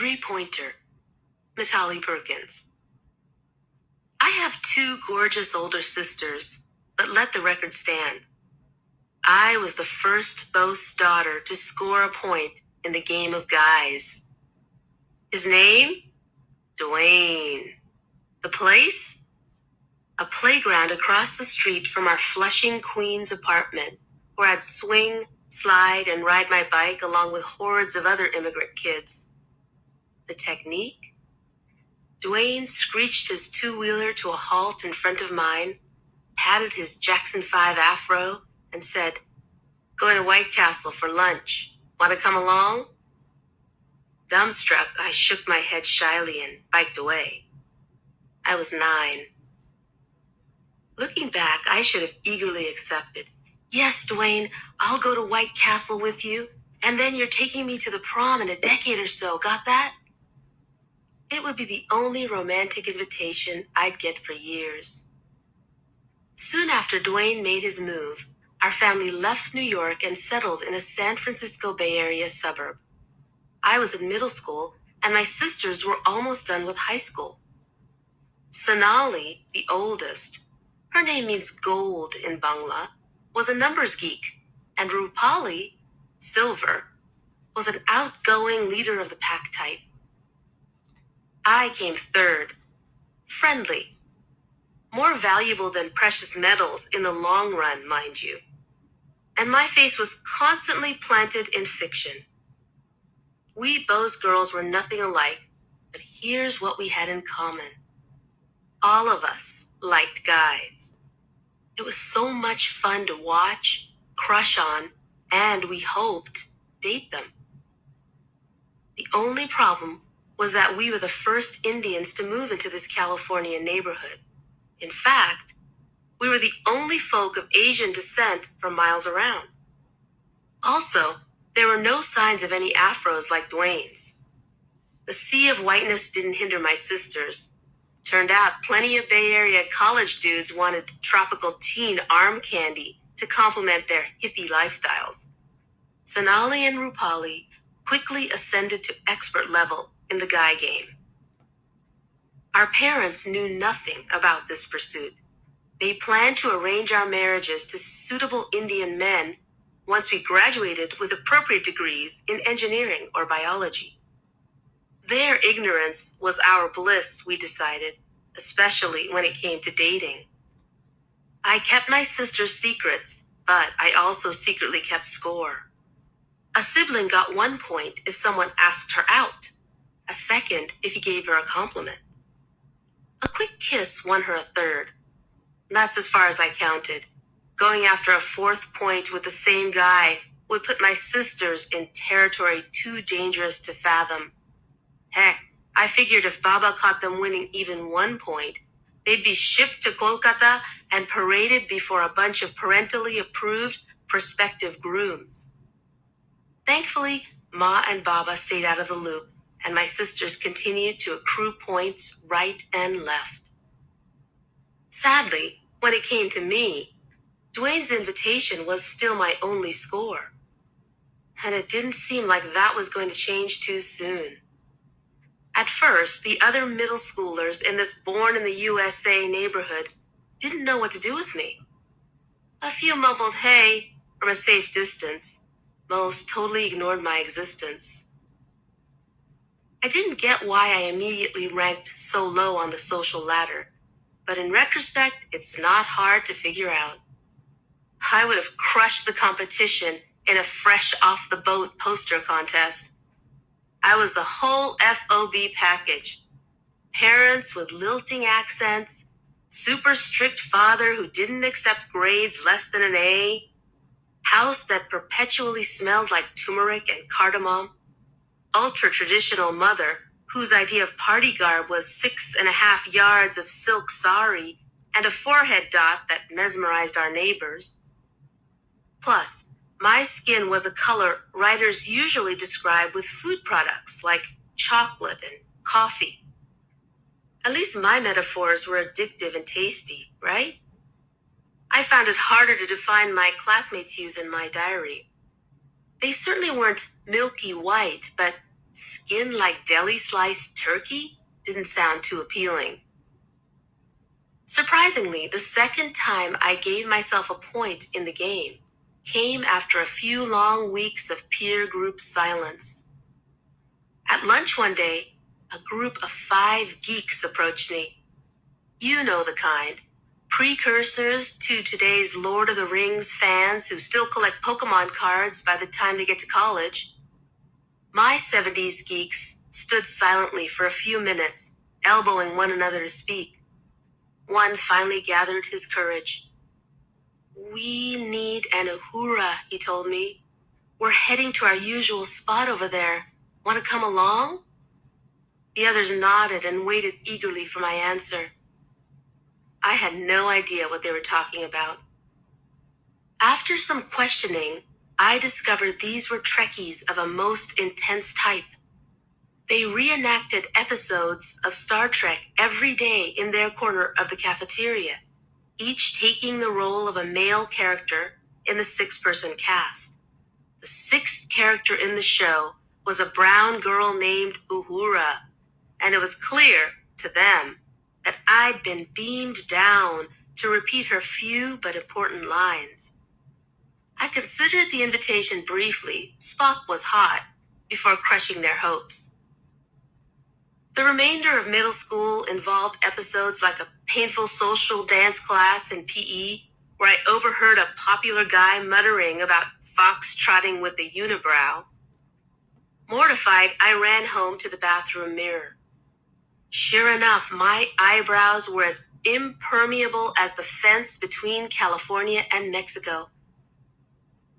three-pointer, Mitali Perkins. I have two gorgeous older sisters, but let the record stand. I was the first boast's daughter to score a point in the game of guys. His name? Dwayne. The place? A playground across the street from our Flushing, Queens apartment, where I'd swing, slide, and ride my bike along with hordes of other immigrant kids. The technique? Dwayne screeched his two-wheeler to a halt in front of mine, patted his Jackson 5 afro, and said, "Going to White Castle for lunch. Want to come along?" Dumbstruck, I shook my head shyly and biked away. I was 9. Looking back, I should have eagerly accepted. "Yes, Dwayne, I'll go to White Castle with you, and then you're taking me to the prom in a decade or so, got that?" It would be the only romantic invitation I'd get for years. Soon after Dwayne made his move, our family left New York and settled in a San Francisco Bay Area suburb. I was in middle school, and my sisters were almost done with high school. Sonali, the oldest, her name means gold in Bangla, was a numbers geek, and Rupali, silver, was an outgoing leader of the pack type. I came third, friendly, more valuable than precious metals in the long run, mind you. And my face was constantly planted in fiction. We Bose girls were nothing alike, but here's what we had in common. All of us liked guys. It was so much fun to watch, crush on, and we hoped, date them. The only problem was that we were the first Indians to move into this California neighborhood. In fact, we were the only folk of Asian descent for miles around. Also, there were no signs of any afros like Dwayne's. The sea of whiteness didn't hinder my sisters. Turned out plenty of Bay Area college dudes wanted tropical teen arm candy to complement their hippie lifestyles. Sonali and Rupali quickly ascended to expert level in the guy game. Our parents knew nothing about this pursuit. They planned to arrange our marriages to suitable Indian men once we graduated with appropriate degrees in engineering or biology. Their ignorance was our bliss, we decided, especially when it came to dating. I kept my sister's secrets, but I also secretly kept score. A sibling got 1 point if someone asked her out, a second if he gave her a compliment. A quick kiss won her a third. That's as far as I counted. Going after a 4th point with the same guy would put my sisters in territory too dangerous to fathom. Heck, I figured if Baba caught them winning even 1 point, they'd be shipped to Kolkata and paraded before a bunch of parentally approved prospective grooms. Thankfully, Ma and Baba stayed out of the loop, and my sisters continued to accrue points right and left. Sadly, when it came to me, Dwayne's invitation was still my only score. And it didn't seem like that was going to change too soon. At first, the other middle schoolers in this born-in-the-USA neighborhood didn't know what to do with me. A few mumbled hey from a safe distance. Most totally ignored my existence. I didn't get why I immediately ranked so low on the social ladder, but in retrospect, it's not hard to figure out. I would have crushed the competition in a fresh-off-the-boat poster contest. I was the whole FOB package. Parents with lilting accents, super strict father who didn't accept grades less than an A, house that perpetually smelled like turmeric and cardamom, ultra-traditional mother whose idea of party garb was 6.5 yards of silk sari and a forehead dot that mesmerized our neighbors. Plus, my skin was a color writers usually describe with food products like chocolate and coffee. At least my metaphors were addictive and tasty, right? I found it harder to define my classmates' views in my diary. They certainly weren't milky white, but Skin like deli sliced turkey didn't sound too appealing. Surprisingly, the second time I gave myself a point in the game came after a few long weeks of peer group silence. At lunch one day, a group of 5 geeks approached me. You know the kind. Precursors to today's Lord of the Rings fans who still collect Pokemon cards by the time they get to college. My 70s geeks stood silently for a few minutes, elbowing one another to speak. One finally gathered his courage. We need an Uhura, he told me. We're heading to our usual spot over there. Want to come along? The others nodded and waited eagerly for my answer. I had no idea what they were talking about. After some questioning, I discovered these were Trekkies of a most intense type. They reenacted episodes of Star Trek every day in their corner of the cafeteria, each taking the role of a male character in the 6-person cast. The 6th character in the show was a brown girl named Uhura, and it was clear to them that I'd been beamed down to repeat her few but important lines. I considered the invitation briefly. Spock was hot, before crushing their hopes. The remainder of middle school involved episodes like a painful social dance class in PE, where I overheard a popular guy muttering about fox-trotting with a unibrow. Mortified, I ran home to the bathroom mirror. Sure enough, my eyebrows were as impermeable as the fence between California and Mexico.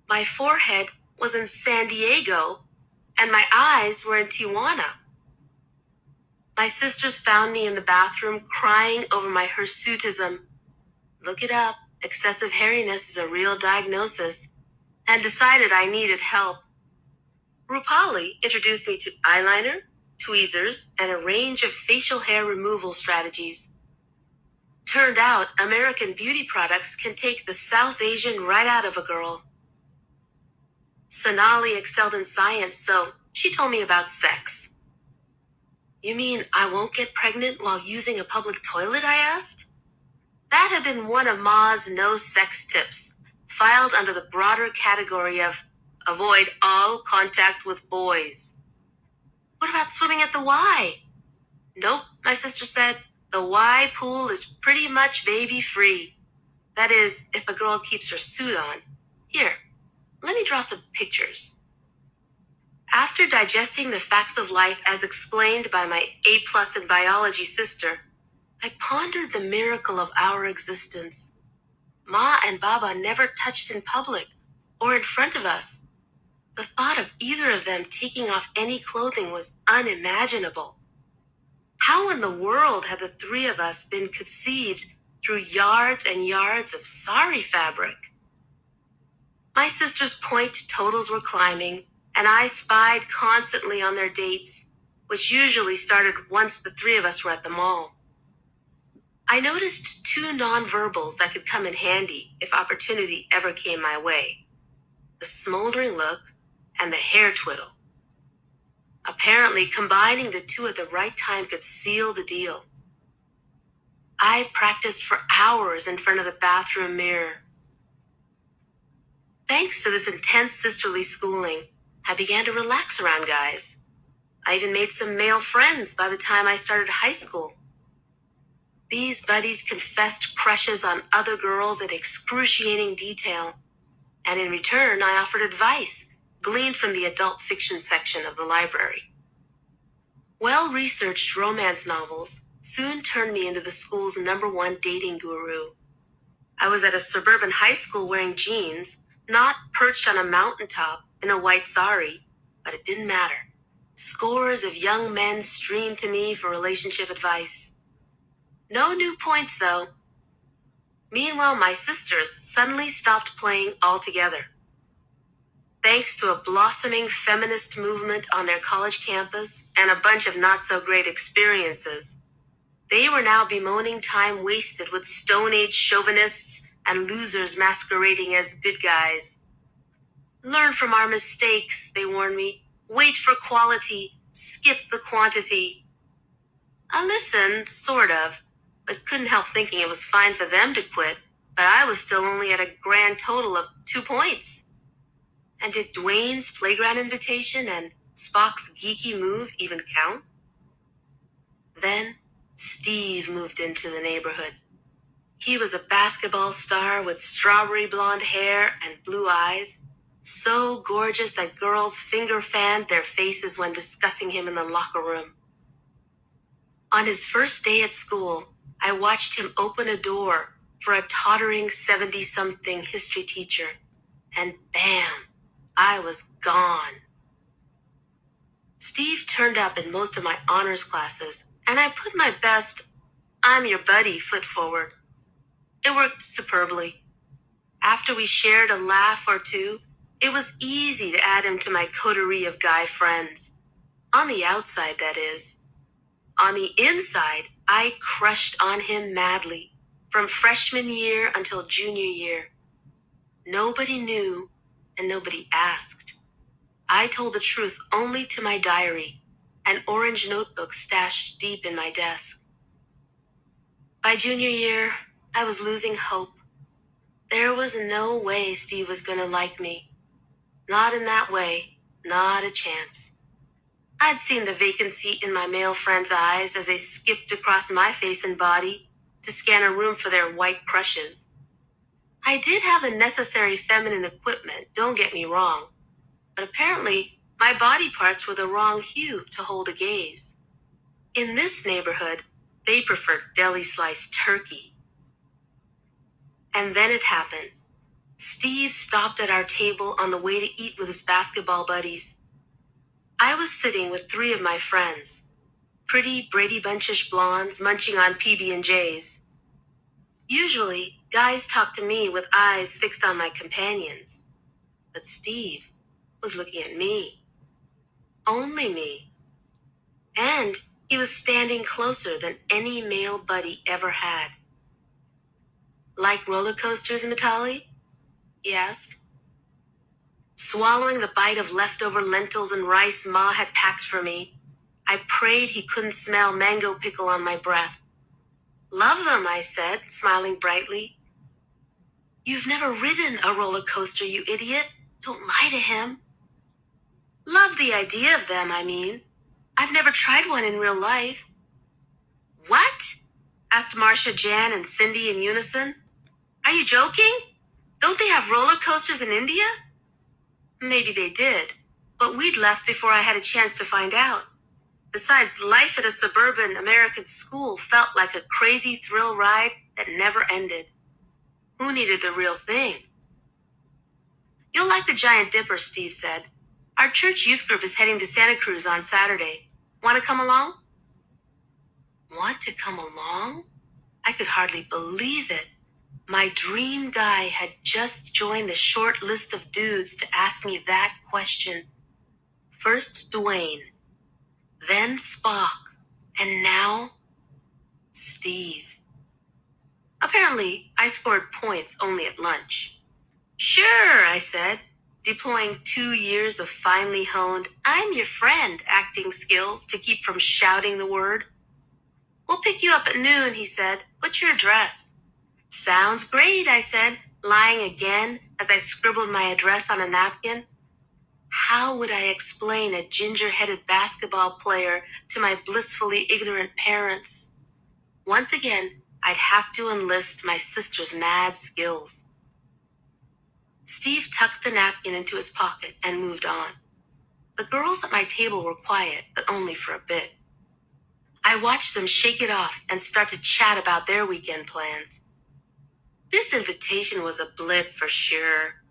My forehead was in San Diego, and my eyes were in Tijuana. My sisters found me in the bathroom crying over my hirsutism. Look it up. Excessive hairiness is a real diagnosis. And decided I needed help. Rupali introduced me to eyeliner, tweezers, and a range of facial hair removal strategies. Turned out, American beauty products can take the South Asian right out of a girl. Sonali excelled in science, so she told me about sex. You mean I won't get pregnant while using a public toilet, I asked? That had been one of Ma's no-sex tips, filed under the broader category of avoid all contact with boys. What about swimming at the Y? Nope, my sister said. The Y pool is pretty much baby-free. That is, if a girl keeps her suit on. Here, let me draw some pictures. After digesting the facts of life as explained by my A+ in biology sister, I pondered the miracle of our existence. Ma and Baba never touched in public or in front of us. The thought of either of them taking off any clothing was unimaginable. How in the world had the 3 of us been conceived through yards and yards of sari fabric? My sister's point totals were climbing, and I spied constantly on their dates, which usually started once the 3 of us were at the mall. I noticed 2 nonverbals that could come in handy if opportunity ever came my way. The smoldering look and the hair twiddle. Apparently, combining the 2 at the right time could seal the deal. I practiced for hours in front of the bathroom mirror. Thanks to this intense sisterly schooling, I began to relax around guys. I even made some male friends by the time I started high school. These buddies confessed crushes on other girls in excruciating detail, and in return I offered advice, gleaned from the adult fiction section of the library. Well-researched romance novels soon turned me into the school's #1 dating guru. I was at a suburban high school wearing jeans, not perched on a mountaintop in a white sari, but it didn't matter. Scores of young men streamed to me for relationship advice. No new points, though. Meanwhile, my sisters suddenly stopped playing altogether. Thanks to a blossoming feminist movement on their college campus and a bunch of not-so-great experiences, they were now bemoaning time wasted with Stone Age chauvinists and losers masquerading as good guys. Learn from our mistakes, they warned me. Wait for quality. skip the quantity. I listened, sort of, but couldn't help thinking it was fine for them to quit, but I was still only at a grand total of 2 points. And did Dwayne's playground invitation and Spock's geeky move even count? Then, Steve moved into the neighborhood. He was a basketball star with strawberry blonde hair and blue eyes, so gorgeous that girls finger fanned their faces when discussing him in the locker room. On his first day at school, I watched him open a door for a tottering 70-something history teacher, and bam, I was gone. Steve turned up in most of my honors classes, and I put my best "I'm your buddy" foot forward. It worked superbly. After we shared a laugh or two, it was easy to add him to my coterie of guy friends. On the outside, that is. On the inside, I crushed on him madly, from freshman year until junior year. Nobody knew, and nobody asked. I told the truth only to my diary, an orange notebook stashed deep in my desk. By junior year, I was losing hope. There was no way Steve was going to like me. Not in that way, not a chance. I'd seen the vacancy in my male friends' eyes as they skipped across my face and body to scan a room for their white crushes. I did have the necessary feminine equipment, don't get me wrong, but apparently my body parts were the wrong hue to hold a gaze. In this neighborhood, they preferred deli-sliced turkey. And then it happened. Steve stopped at our table on the way to eat with his basketball buddies. I was sitting with 3 of my friends, pretty Brady Bunchish blondes munching on PB&Js. Usually, guys talk to me with eyes fixed on my companions. But Steve was looking at me. Only me. And he was standing closer than any male buddy ever had. "Like roller coasters, Mitali?" he asked. Swallowing the bite of leftover lentils and rice Ma had packed for me, I prayed he couldn't smell mango pickle on my breath. "Love them," I said, smiling brightly. "You've never ridden a roller coaster, you idiot. Don't lie to him." "Love the idea of them, I mean. I've never tried one in real life." "What?" asked Marcia, Jan, and Cindy in unison. "Are you joking? Don't they have roller coasters in India?" Maybe they did, but we'd left before I had a chance to find out. Besides, life at a suburban American school felt like a crazy thrill ride that never ended. Who needed the real thing? "You'll like the Giant Dipper," Steve said. "Our church youth group is heading to Santa Cruz on Saturday. Want to come along?" Want to come along? I could hardly believe it. My dream guy had just joined the short list of dudes to ask me that question. First Dwayne, then Spock, and now Steve. Apparently, I scored points only at lunch. "Sure," I said, deploying 2 years of finely honed "I'm your friend" acting skills to keep from shouting the word. "We'll pick you up at noon," he said. "What's your address?" "Sounds great," I said, lying again as I scribbled my address on a napkin. How would I explain a ginger-headed basketball player to my blissfully ignorant parents? Once again, I'd have to enlist my sister's mad skills. Steve tucked the napkin into his pocket and moved on. The girls at my table were quiet, but only for a bit. I watched them shake it off and start to chat about their weekend plans. This invitation was a blip for sure.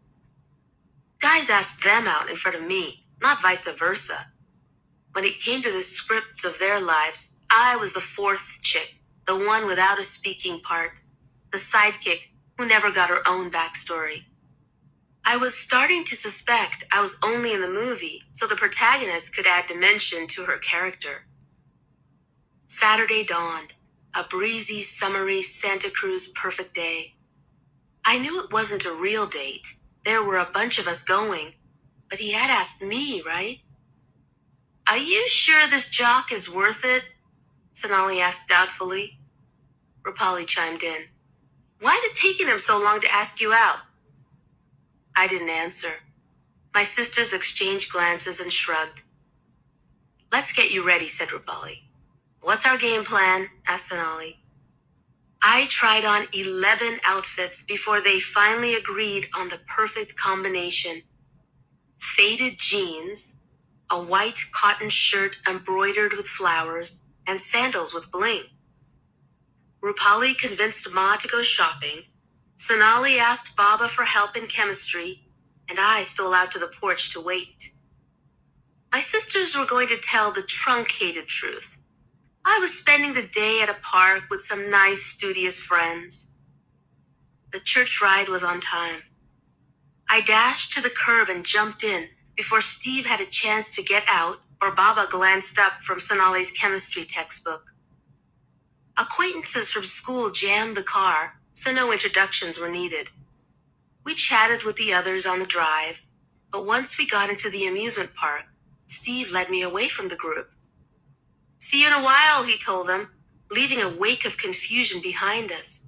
Guys asked them out in front of me, not vice versa. When it came to the scripts of their lives, I was the 4th chick, the one without a speaking part, the sidekick who never got her own backstory. I was starting to suspect I was only in the movie so the protagonist could add dimension to her character. Saturday dawned, a breezy, summery Santa Cruz perfect day. I knew it wasn't a real date. There were a bunch of us going, but he had asked me, right? Are you sure this jock is worth it? Sonali asked doubtfully. Rupali chimed in. Why is it taking him so long to ask you out? I didn't answer. My sisters exchanged glances and shrugged. Let's get you ready, said Rupali. What's our game plan? Asked Sonali. I tried on 11 outfits before they finally agreed on the perfect combination. Faded jeans, a white cotton shirt embroidered with flowers, and sandals with bling. Rupali convinced Ma to go shopping. Sonali asked Baba for help in chemistry, and I stole out to the porch to wait. My sisters were going to tell the truncated truth. I was spending the day at a park with some nice, studious friends. The church ride was on time. I dashed to the curb and jumped in before Steve had a chance to get out or Baba glanced up from Sonali's chemistry textbook. Acquaintances from school jammed the car, so no introductions were needed. We chatted with the others on the drive, but once we got into the amusement park, Steve led me away from the group. See you in a while, he told them, leaving a wake of confusion behind us.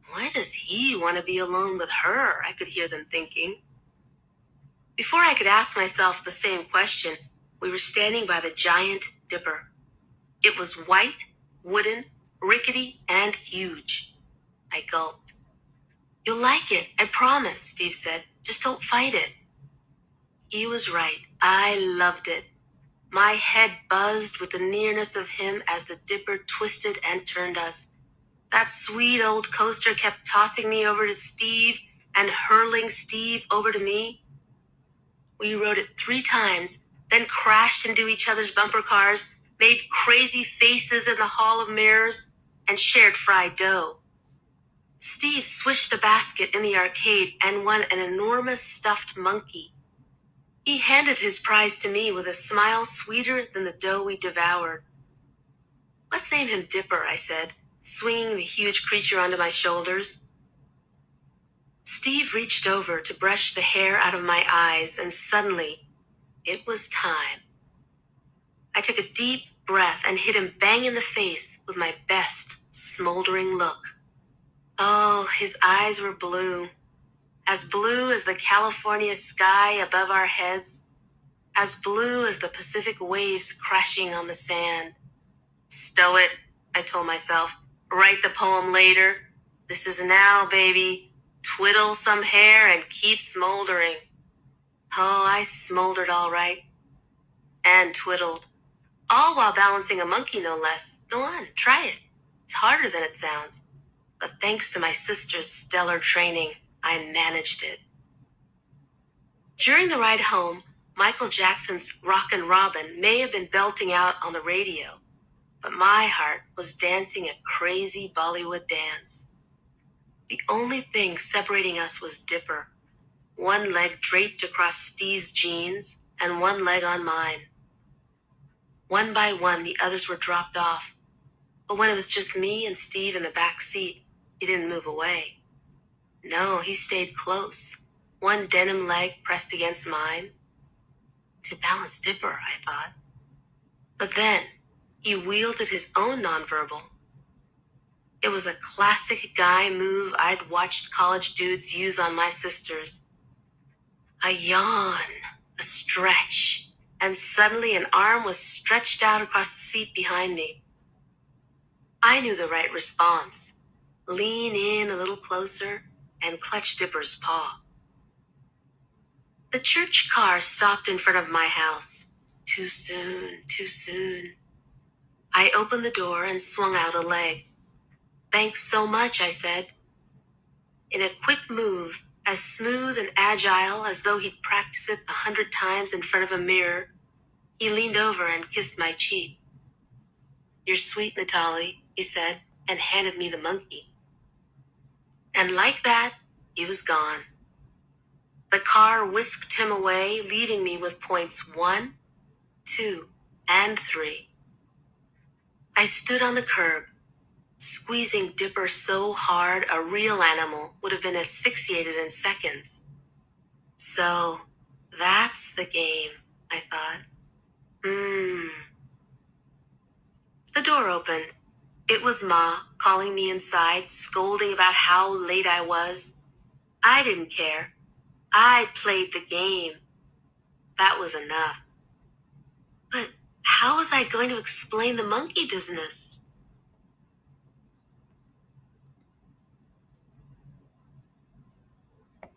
Why does he want to be alone with her? I could hear them thinking. Before I could ask myself the same question, we were standing by the giant dipper. It was white, wooden, rickety, and huge. I gulped. You'll like it, I promise, Steve said. Just don't fight it. He was right. I loved it. My head buzzed with the nearness of him as the dipper twisted and turned us. That sweet old coaster kept tossing me over to Steve and hurling Steve over to me. We rode it 3 times, then crashed into each other's bumper cars, made crazy faces in the hall of mirrors, and shared fried dough. Steve swished a basket in the arcade and won an enormous stuffed monkey. He handed his prize to me with a smile sweeter than the dough we devoured. Let's name him Dipper, I said, swinging the huge creature onto my shoulders. Steve reached over to brush the hair out of my eyes, and suddenly, it was time. I took a deep breath and hit him bang in the face with my best smoldering look. Oh, his eyes were blue as the California sky above our heads, as blue as the Pacific waves crashing on the sand. Stow it, I told myself. Write the poem later. This is now, baby. Twiddle some hair and keep smoldering. Oh, I smoldered all right. And twiddled. All while balancing a monkey, no less. Go on, try it. It's harder than it sounds. But thanks to my sister's stellar training, I managed it. During the ride home, Michael Jackson's Rockin' Robin may have been belting out on the radio, but my heart was dancing a crazy Bollywood dance. The only thing separating us was Dipper, one leg draped across Steve's jeans and one leg on mine. One by one, the others were dropped off, but when it was just me and Steve in the back seat, he didn't move away. No, he stayed close, one denim leg pressed against mine. To balance Dipper, I thought. But then, he wielded his own nonverbal. It was a classic guy move I'd watched college dudes use on my sisters. A yawn, a stretch, and suddenly an arm was stretched out across the seat behind me. I knew the right response. Lean in a little closer and clutch Dipper's paw. The church car stopped in front of my house. Too soon, too soon. I opened the door and swung out a leg. Thanks so much, I said. In a quick move, as smooth and agile as though he'd practiced it 100 times in front of a mirror, he leaned over and kissed my cheek. You're sweet, Mitali, he said, and handed me the monkey. And like that, he was gone. The car whisked him away, leaving me with points 1, 2, and 3. I stood on the curb, squeezing Dipper so hard a real animal would have been asphyxiated in seconds. So, that's the game, I thought. Mmm. The door opened. It was Ma calling me inside, scolding about how late I was. I didn't care. I played the game. That was enough. But how was I going to explain the monkey business?